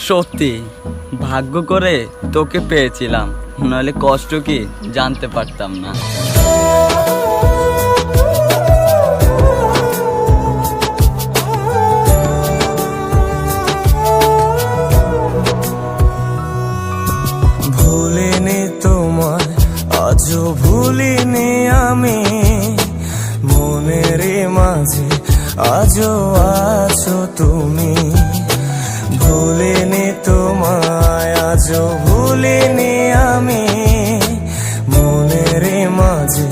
সত্যি ভাগ্য করে তোকে পেয়েছিলাম, নাহলে কষ্ট কি জানতে পারতাম না। ভুলিনি তোমায়, আজও ভুলিনি আমি, মনের মাঝে আজও আছো তুমি। ভুলিনি তোমায়, আজও ভুলিনি আমি, মনের মাঝে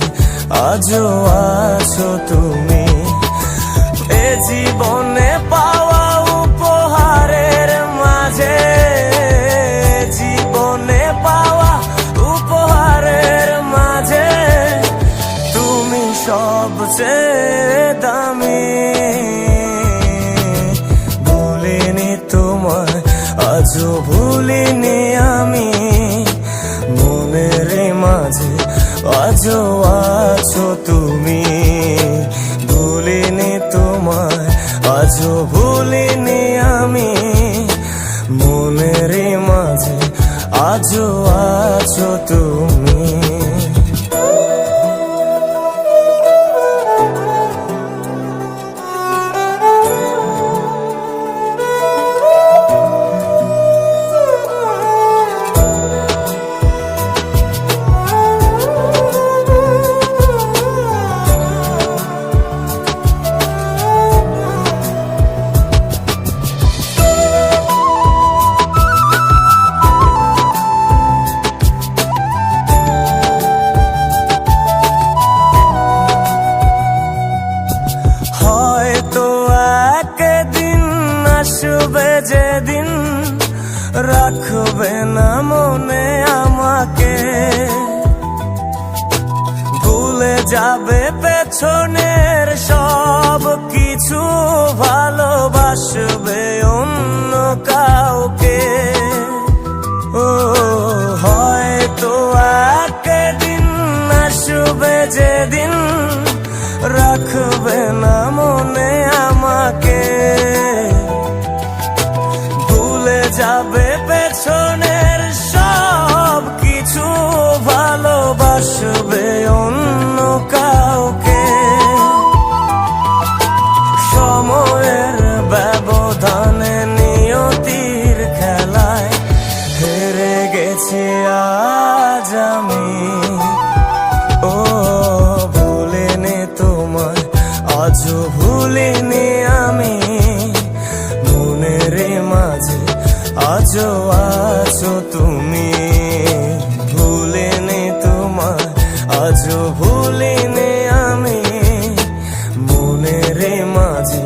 আজও আছো তুমি। এ জীবনে পাওয়া উপহারের মাঝে, জীবনে পাওয়া উপহারের মাঝে তুমি সবচেয়ে দামি। ভুলিনি তোমায়, আজও ভুলিনি আমি, মনের মাঝে আজও আছো তুমি। ভুলিনি তোমায়, আজও ভুলিনি আমি, মনের মাঝে আজও আছো তুমি। আসবে যেদিন রাখবে না মনে আমাকে, ভুলে যাবে পেছনের সব কিছু, ভালোবাসবে অন্য কাউকে। ও হয়তো একদিন আসবে যেদিন রাখবে না মনে আমাকে, যাবে পেছনের সব কিছু, ভালোবাসবে অন্য কাউকে। সময়ের ব্যবধানে নিয়তির খেলায় হেরে গেছি আজ আমি। ও ভুলিনি তোমায়, আজও ভুলিনি আমি, মনের মাঝে আজও আছো তুমি। ভুলিনি তোমায়, আজও ভুলিনি আমি, মনের মাঝে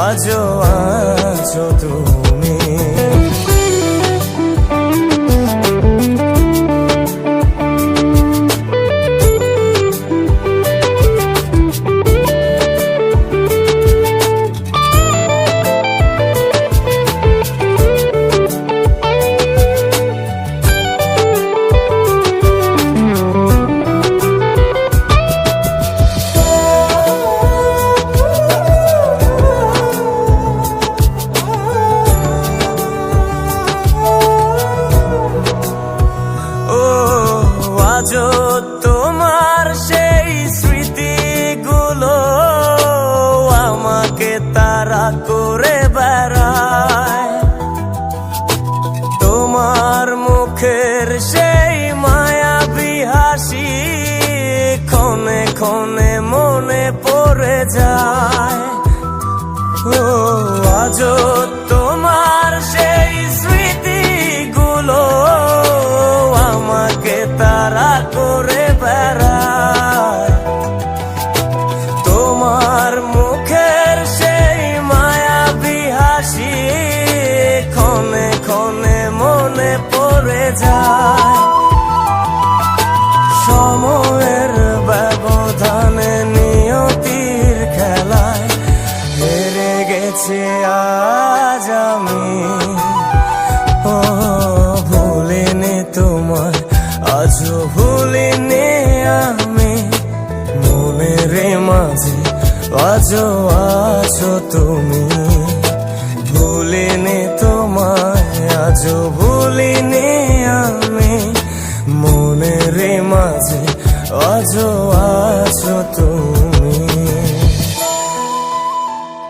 আজও আছো তুমি। আজও তোমার সেই স্মৃতিগুলো আমাকে তাড়া করে বেড়ায়, তোমার মুখের সেই মায়াবী হাসি ক্ষণে ক্ষণে মনে পড়ে যায়। ও আজও তোমার সেই স্মৃতিগুলো আমাকে তাড়া করে বেড়ায়, তোমার মুখের সেই মায়াবী হাসি ক্ষণে ক্ষণে মনে পড়ে যায়। সময়ের ব্যবধানে নিয়তির খেলায় হেরে গেছি আজ আমি। ও ভুলিনি তোমায়, আজও ভুলিনি আমি, মনের মাঝে আজও আছো তুমি। ভুলিনি তোমায়, আজও ভুলিনি আমি, মনের মাঝে আজও আছো তুমি।